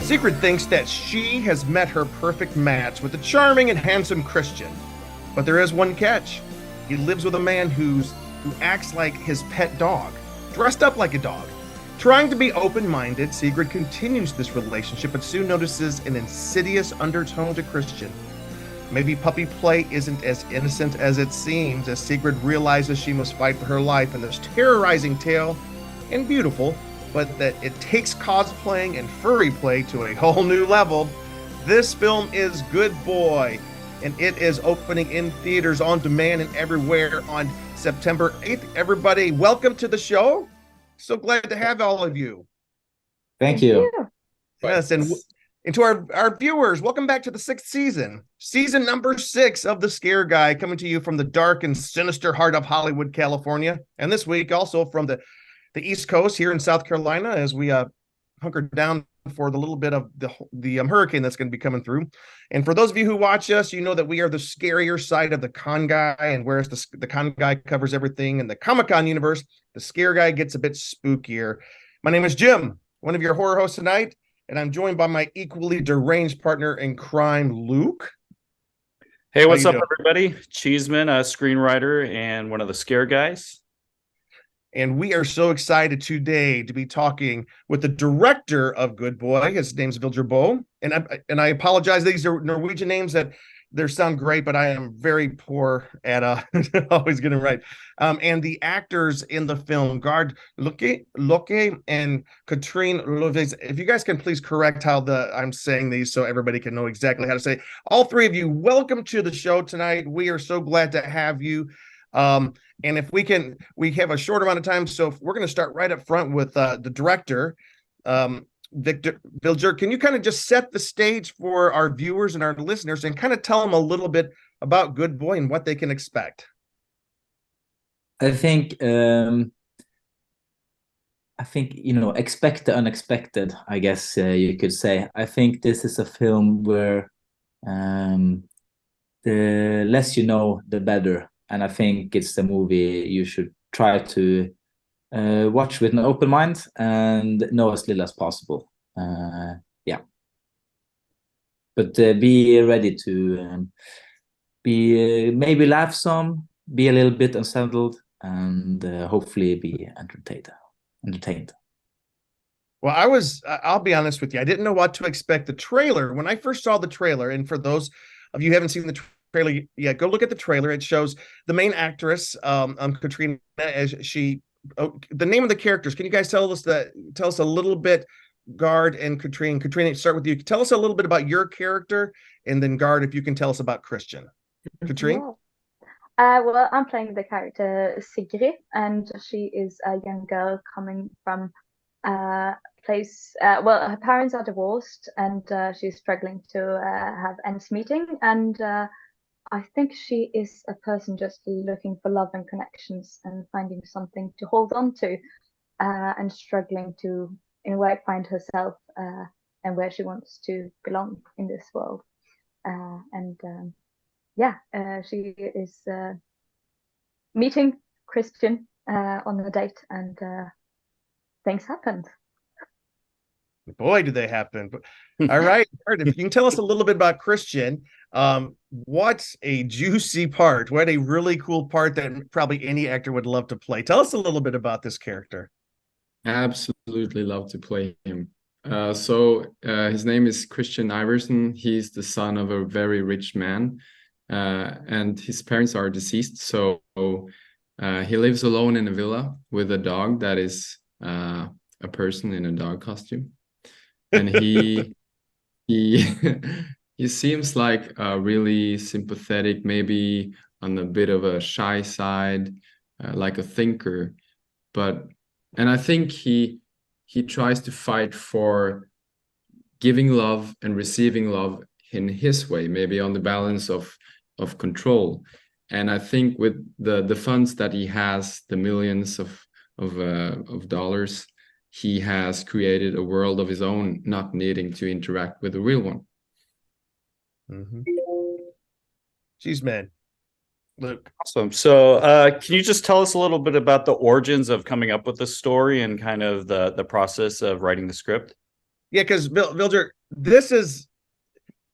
Sigrid thinks that she has met her perfect match with a charming and handsome Christian. But there is one catch. He lives with a man who acts like his pet dog, dressed up like a dog. Trying to be open-minded, Sigrid continues this relationship, but soon notices an insidious undertone to Christian. Maybe puppy play isn't as innocent as it seems, as Sigrid realizes she must fight for her life in this terrorizing tale, and beautiful, but that it takes cosplaying and furry play to a whole new level. This film is Good Boy, and it is opening in theaters on demand and everywhere on September 8th. Everybody, welcome to the show. So glad to have all of you. Thank you. Yes, and to our viewers, welcome back to the 6th season number 6 of The Scare Guy, coming to you from the dark and sinister heart of Hollywood, California. And this week also from the East Coast here in South Carolina, as we hunkered down for the little bit of the hurricane that's going to be coming through. And for those of you who watch us, you know that we are the scarier side of the con guy, and whereas the con guy covers everything in the Comic-Con universe, the Scare Guy gets a bit spookier. My name is Jim, one of your horror hosts tonight, and I'm joined by my equally deranged partner in crime, Luke. Hey, what's up, everybody? Cheeseman, a screenwriter and one of the Scare Guys. And we are so excited today to be talking with the director of Good Boy. His name's Viljar Bøe. And I apologize. These are Norwegian names that they sound great, but I am very poor at always getting right. And the actors in the film, Gard, Løkke, and Katrine, Lovise. If you guys can please correct how I'm saying these so everybody can know exactly how to say. All three of you, welcome to the show tonight. We are so glad to have you. And if we have a short amount of time, so we're going to start right up front with the director, Viljar. Can you kind of just set the stage for our viewers and our listeners and kind of tell them a little bit about Good Boy and what they can expect? I think expect the unexpected, I guess you could say. I think this is a film where the less you know, the better. And I think it's the movie you should try to watch with an open mind and know as little as possible. But be ready to maybe laugh some, be a little bit unsettled, and hopefully be entertained. Well, I'll be honest with you. I didn't know what to expect. The trailer, when I first saw the trailer, and for those of you who haven't seen the trailer, yeah, go look at the trailer. It shows the main actress, Katrine, as the name of the characters. Can you guys tell us a little bit, Gard and Katrine? Katrine, start with you. Tell us a little bit about your character, and then Gard, if you can tell us about Christian. Katrine? Well, I'm playing the character Sigrid, and she is a young girl coming from place. Well, her parents are divorced, and she's struggling to have ends meeting, and I think she is a person just looking for love and connections and finding something to hold on to, and struggling to, in a way, find herself and where she wants to belong in this world. She is meeting Christian on a date, and things happened. Boy, do they happen. All right. If you can tell us a little bit about Christian, what's a juicy part? What a really cool part that probably any actor would love to play. Tell us a little bit about this character. Absolutely love to play him. His name is Christian Iverson. He's the son of a very rich man, and his parents are deceased. So he lives alone in a villa with a dog that is a person in a dog costume. And he seems like a really sympathetic, maybe on a bit of a shy side, like a thinker. And I think he tries to fight for giving love and receiving love in his way, maybe on the balance of control. And I think with the funds that he has, the millions of dollars, he has created a world of his own, not needing to interact with the real one. Mm-hmm. Jeez, man. Luke. Awesome. So can you just tell us a little bit about the origins of coming up with the story and kind of the process of writing the script? Yeah, because Viljar, this is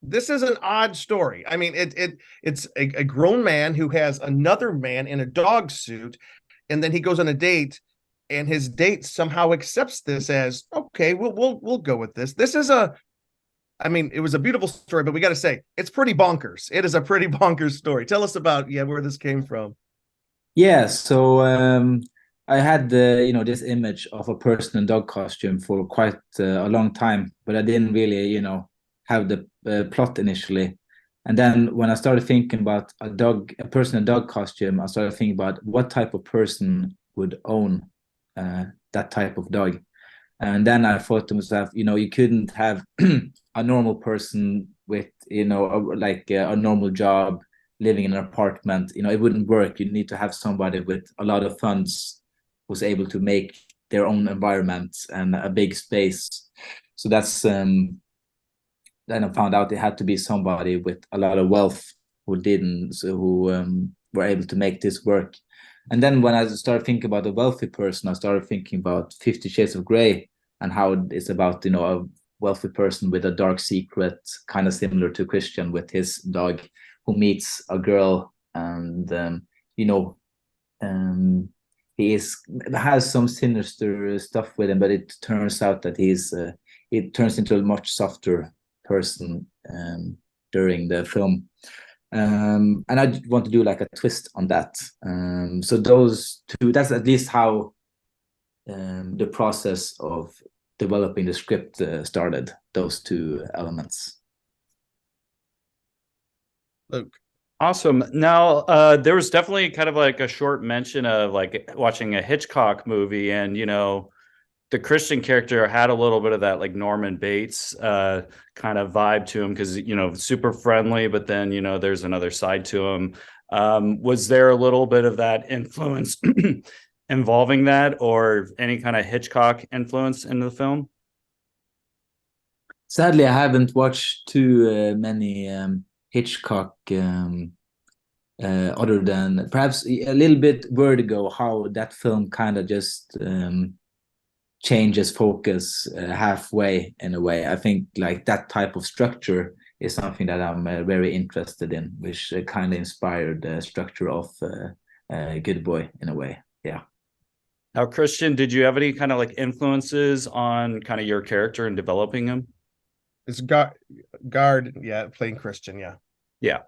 an odd story. I mean, it's a grown man who has another man in a dog suit, and then he goes on a date, and his date somehow accepts this as okay. We'll go with this. This is I mean, it was a beautiful story, but we got to say it's pretty bonkers. It is a pretty bonkers story. Tell us about where this came from. Yeah, so I had this image of a person in dog costume for quite a long time, but I didn't really have the plot initially. And then when I started thinking about a person in dog costume, I started thinking about what type of person would own that type of dog. And then I thought to myself, you couldn't have a normal person with like a normal job, living in an apartment. It wouldn't work. You need to have somebody with a lot of funds who's able to make their own environment and a big space. So that's then I found out it had to be somebody with a lot of wealth who were able to make this work. And then when I started thinking about a wealthy person, I started thinking about 50 Shades of Grey and how it's about a wealthy person with a dark secret, kind of similar to Christian with his dog, who meets a girl, and he has some sinister stuff with him, but it turns out that it turns into a much softer person during the film. And I want to do like a twist on that. So those two, that's at least how the process of developing the script started, those two elements. Luke. Awesome. Now, there was definitely kind of like a short mention of like watching a Hitchcock movie, and the Christian character had a little bit of that like Norman Bates kind of vibe to him, because super friendly, but then there's another side to him. Was there a little bit of that influence involving that, or any kind of Hitchcock influence in the film? Sadly, I haven't watched too many Hitchcock other than perhaps a little bit Vertigo, how that film kind of just changes focus halfway in a way. I think like that type of structure is something that I'm very interested in, which kind of inspired the structure of Good Boy in a way. Yeah. Now, Christian, did you have any kind of like influences on kind of your character and developing him? It's Gard, yeah, playing Christian, yeah. Yeah,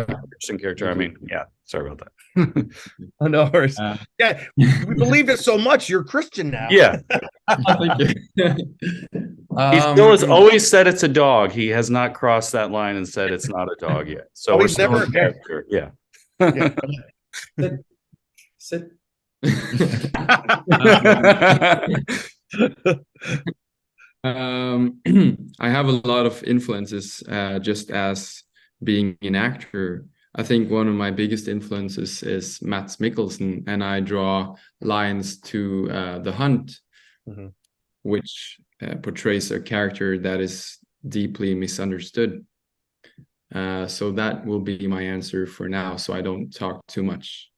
Christian character. I mean, yeah. Sorry about that. Oh, no worries. Yeah, we believed it so much. You're Christian now. Yeah. Thank you. He still has always said it's a dog. He has not crossed that line and said it's not a dog yet. So we're still never a character. Yeah. Yeah. Sit. I have a lot of influences just as being an actor. I think one of my biggest influences is Mads Mikkelsen, and I draw lines to The Hunt, which portrays a character that is deeply misunderstood. So that will be my answer for now, so I don't talk too much.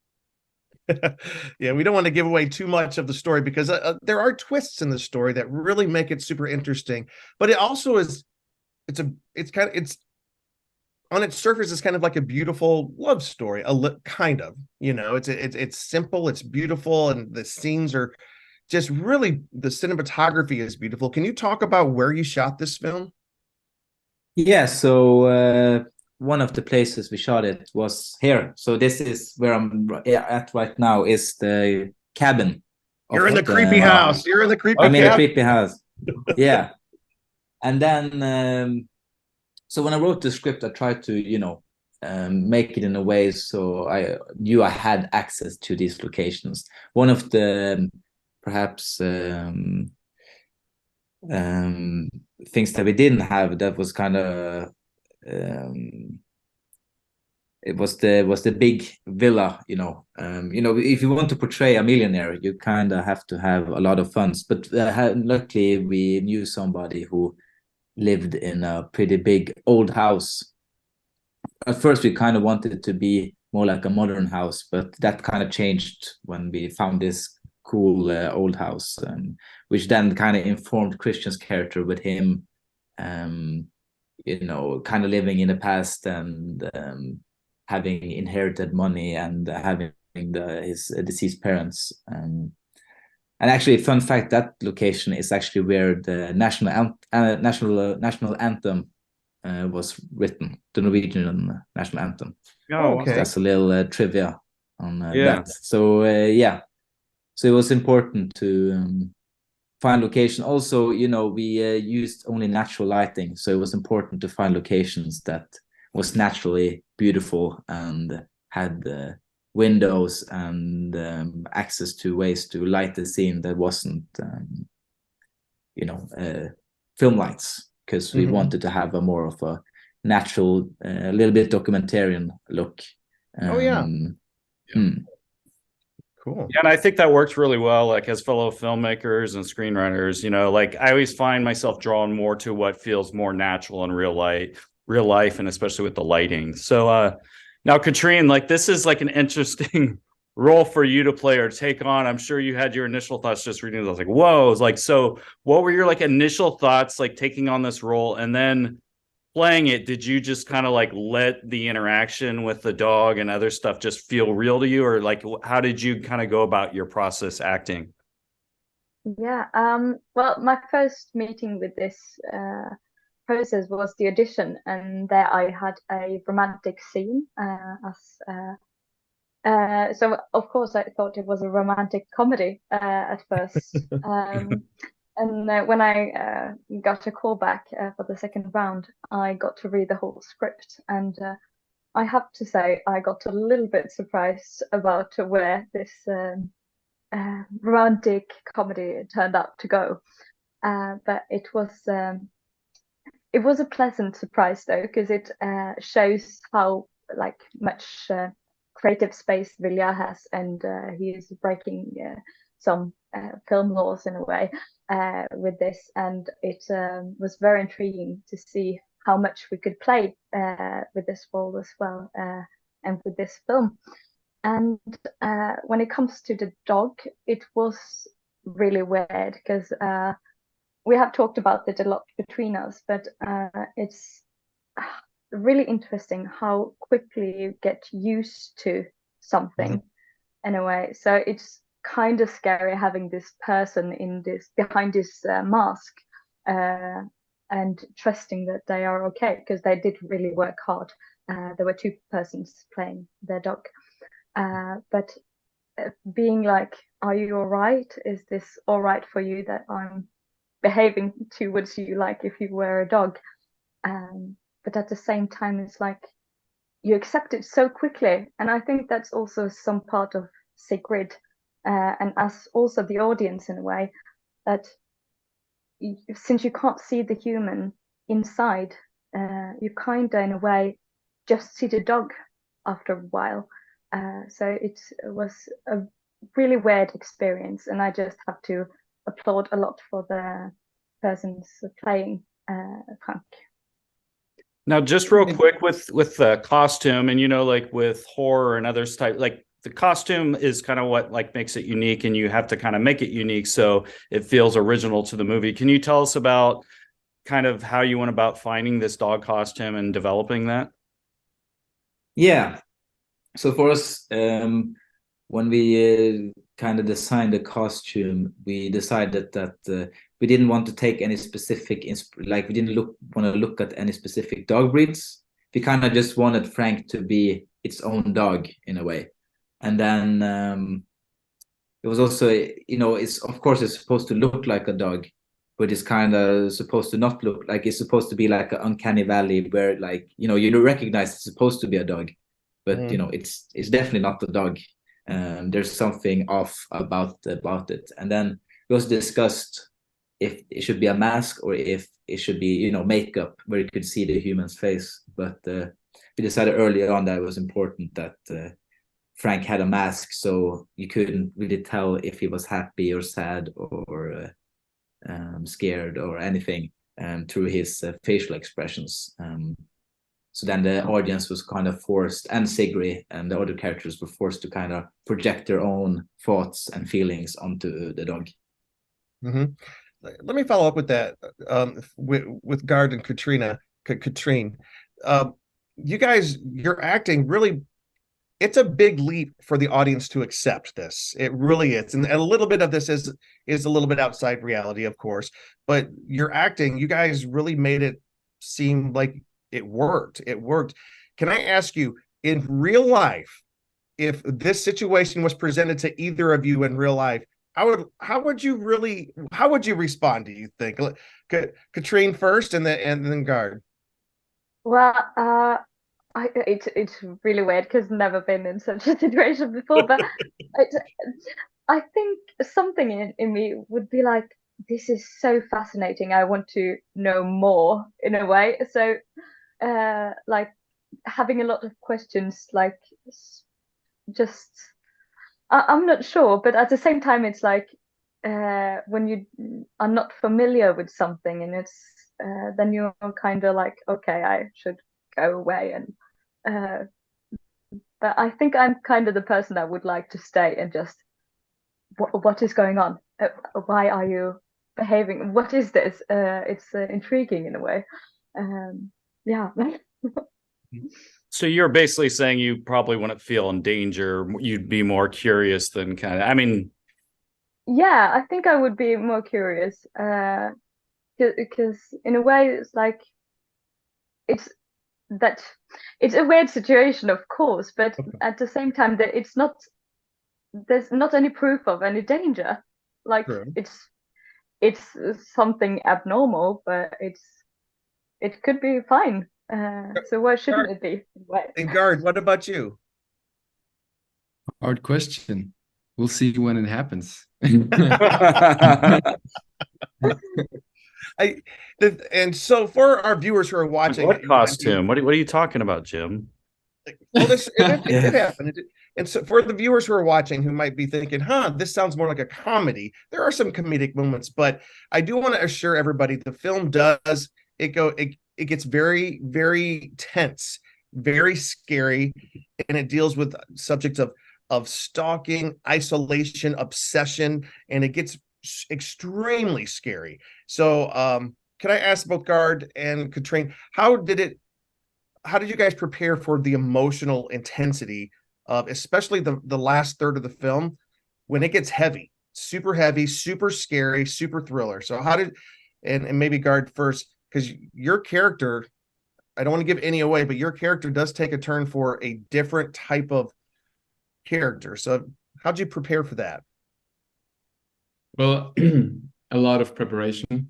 Yeah, we don't want to give away too much of the story, because there are twists in the story that really make it super interesting. But it also is, it's on its surface, it's kind of like a beautiful love story, kind of, it's simple, it's beautiful, and the scenes are just really, the cinematography is beautiful. Can you talk about where you shot this film? Yeah, so one of the places we shot it was here. So this is where I'm at right now, is the cabin. You're in the creepy house. You're in the creepy house. I'm in the creepy house. Yeah. And then, so when I wrote the script, I tried to, make it in a way so I knew I had access to these locations. One of the perhaps things that we didn't have that was kind of it was the big villa, if you want to portray a millionaire, you kind of have to have a lot of funds. But luckily we knew somebody who lived in a pretty big old house. At first we kind of wanted it to be more like a modern house, but that kind of changed when we found this cool old house, which then kind of informed Christian's character with him, you know, kind of living in the past and having inherited money and having his deceased parents. And actually, fun fact, that location is actually where the national anthem was written, the Norwegian national anthem. Oh, okay. So that's a little trivia on Yeah. that. So yeah, so it was important to find location. Also, you know, we used only natural lighting, so it was important to find locations that was naturally beautiful and had windows and access to ways to light the scene that wasn't, you know, film lights, because we wanted to have a more of a natural, a little bit documentarian look. Oh, yeah. Cool. Yeah, and I think that works really well, like as fellow filmmakers and screenwriters, you know, like I always find myself drawn more to what feels more natural in real life, and especially with the lighting. So now, Katrine, like this is like an interesting role for you to play or take on. I'm sure you had your initial thoughts just reading it. I was like, whoa, it's like, so what were your like initial thoughts like taking on this role, and then playing it? Did you just kind of like let the interaction with the dog and other stuff just feel real to you, or like how did you kind of go about your process acting? Yeah, well, my first meeting with this process was the audition, and there I had a romantic scene so of course I thought it was a romantic comedy at first. And when I got a call back for the second round, I got to read the whole script, and I have to say I got a little bit surprised about where this romantic comedy turned out to go. But it was a pleasant surprise though, because it shows how like much creative space Viljar has, and he is breaking some film laws in a way with this, and it was very intriguing to see how much we could play with this role as well, and with this film. And when it comes to the dog, it was really weird because we have talked about it a lot between us, but it's really interesting how quickly you get used to something in a way. So it's kind of scary having this person behind this mask, and trusting that they are okay, because they did really work hard. There were two persons playing their dog, but being like, are you all right? Is this all right for you that I'm behaving towards you like if you were a dog? But at the same time, it's like you accept it so quickly, and I think that's also some part of Sigrid, and us also the audience in a way, that since you can't see the human inside, you kind of in a way just see the dog after a while. So it was a really weird experience, and I just have to applaud a lot for the persons playing Frank. Now, just real quick with the costume, and you know, like with horror and other type, like the costume is kind of what like makes it unique, and you have to kind of make it unique so it feels original to the movie. Can you tell us about kind of how you went about finding this dog costume and developing that? Yeah. So for us, when we kind of designed the costume, we decided that we didn't want to take any specific, like we didn't want to look at any specific dog breeds. We kind of just wanted Frank to be its own dog in a way. And then it was also, you know, it's of course it's supposed to look like a dog, but it's kind of supposed to not look like, it's supposed to be like an uncanny valley where, like, you know, you don't recognize it's supposed to be a dog, but you know, it's definitely not a dog. There's something off about it. And then it was discussed if it should be a mask or if it should be, you know, makeup where you could see the human's face. But we decided early on that it was important that Frank had a mask, so you couldn't really tell if he was happy or sad or scared or anything through his facial expressions. So then the audience was kind of forced, and Sigrid and the other characters were forced to kind of project their own thoughts and feelings onto the dog. Mm-hmm. Let me follow up with that, with Gard and Katrine. You guys, your acting really, it's a big leap for the audience to accept this. It really is. And a little bit of this is a little bit outside reality, of course, but your acting, you guys really made it seem like it worked. It worked. Can I ask you, in real life, if this situation was presented to either of you in real life, how would you respond, do you think? Katrine first, and then Gard. Well, it's really weird because I've never been in such a situation before, but I think something in me would be like, this is so fascinating. I want to know more in a way. So, like having a lot of questions, like just I'm not sure, but at the same time, it's like when you are not familiar with something, and it's then you're kind of like, okay, I should go away, and but I think I'm kind of the person that would like to stay and just what is going on? Why are you behaving? What is this? It's intriguing in a way. Yeah. So you're basically saying you probably wouldn't feel in danger. You'd be more curious than kind of, I mean. Yeah, I think I would be more curious. Because in a way it's like it's a weird situation, of course, but at the same time that there's not any proof of any danger. Like True. It's something abnormal, but it could be fine. So why shouldn't it be? And Gard, what about you? Hard question. We'll see when it happens. And so for our viewers who are watching, what costume? What are you talking about, Jim? Well, it did happen. And so for the viewers who are watching who might be thinking, this sounds more like a comedy, there are some comedic moments, but I do want to assure everybody the film does, it gets very, very tense, very scary, and it deals with subjects of stalking, isolation, obsession, and it gets extremely scary. So can I ask both Gard and Katrine, how did you guys prepare for the emotional intensity of especially the last third of the film when it gets heavy, super scary, super thriller? So and maybe Gard first, because your character, I don't want to give any away, but your character does take a turn for a different type of character. So how'd you prepare for that? Well, a lot of preparation.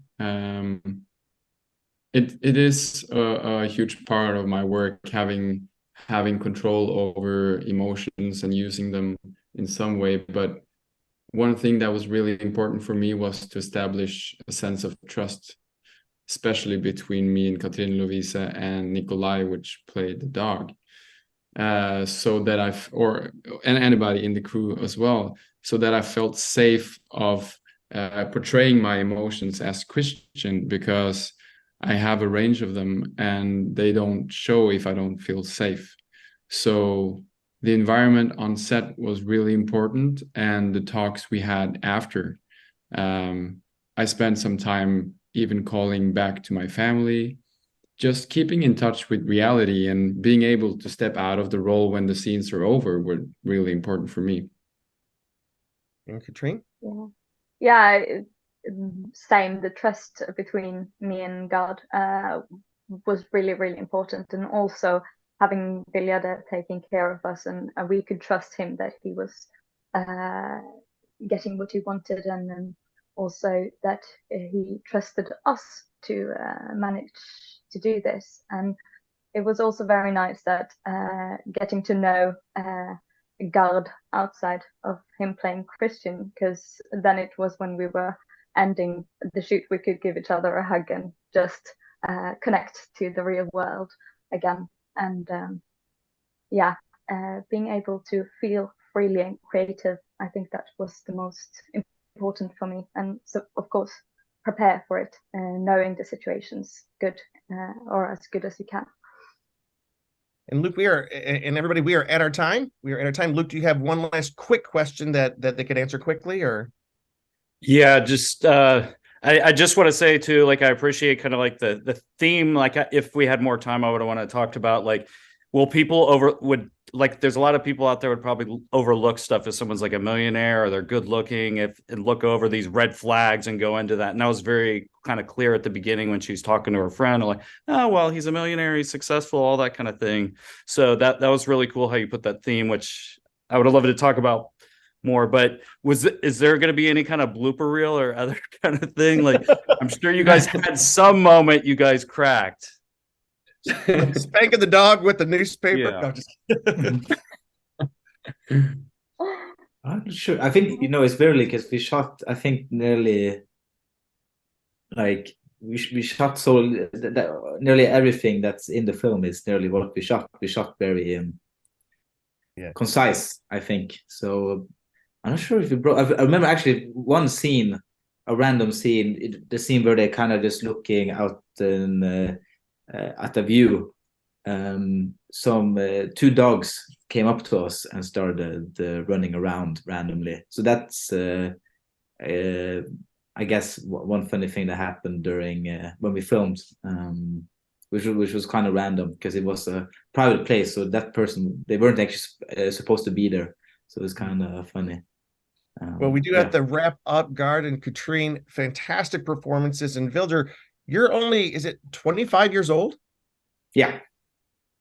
It is a huge part of my work, having control over emotions and using them in some way. But one thing that was really important for me was to establish a sense of trust, especially between me and Katrine, Lovise, and Nikolai, which played the dog. So that and anybody in the crew as well, so that I felt safe of portraying my emotions as Christian, because I have a range of them and they don't show if I don't feel safe. So the environment on set was really important, and the talks we had after. I spent some time even calling back to my family, just keeping in touch with reality and being able to step out of the role when the scenes are over were really important for me. And Katrine? Yeah, same. The trust between me and Gard was really, really important, and also having Viljar taking care of us, and we could trust him that he was getting what he wanted, and then also that he trusted us to manage to do this. And it was also very nice that getting to know Gard outside of him playing Christian, because then it was when we were ending the shoot, we could give each other a hug and just connect to the real world again. And being able to feel freely and creative, I think that was the most important for me. And so, of course, prepare for it, knowing the situation's good or as good as you can. And Luke, and everybody, we are at our time. We are at our time. Luke, do you have one last quick question that they could answer quickly, or? Yeah, just I just want to say too, like I appreciate kind of like the theme. Like if we had more time, I would have want to talk about like, will people there's a lot of people out there would probably overlook stuff if someone's like a millionaire or they're good looking and look over these red flags and go into that. And that was very kind of clear at the beginning when she's talking to her friend, like, oh, well, he's a millionaire, he's successful, all that kind of thing. So that was really cool how you put that theme, which I would have loved to talk about more. But is there going to be any kind of blooper reel or other kind of thing? Like, I'm sure you guys had some moment you guys cracked. Spanking the dog with the newspaper. Yeah. No, just I'm not sure. I think it's barely because we shot. I think nearly like we shot so that nearly everything that's in the film is nearly what we shot. We shot very concise. I think so. I'm not sure if we brought. I remember actually one scene, a random scene, the scene where they're kind of just looking out at the view. Some two dogs came up to us and started running around randomly. So that's I guess one funny thing that happened during when we filmed, which was kind of random because it was a private place. So that person, they weren't actually supposed to be there. So it was kind of funny. Well, we do have to wrap up. Gard and Katrine, fantastic performances. And Viljar, you're only, is it 25 years old? Yeah.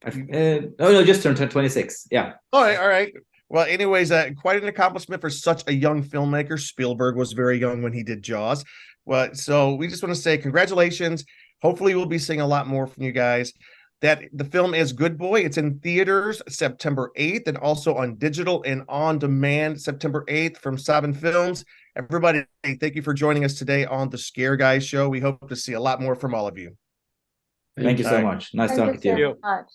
No, just turned 26. Yeah. All right. Well, anyways, quite an accomplishment for such a young filmmaker. Spielberg was very young when he did Jaws. Well, so we just want to say congratulations. Hopefully we'll be seeing a lot more from you guys. That the film is Good Boy. It's in theaters September 8th and also on digital and on demand September 8th from Saban Films. Everybody, thank you for joining us today on the Scare Guys show. We hope to see a lot more from all of you. Thank you so much. Nice talking to you. Much.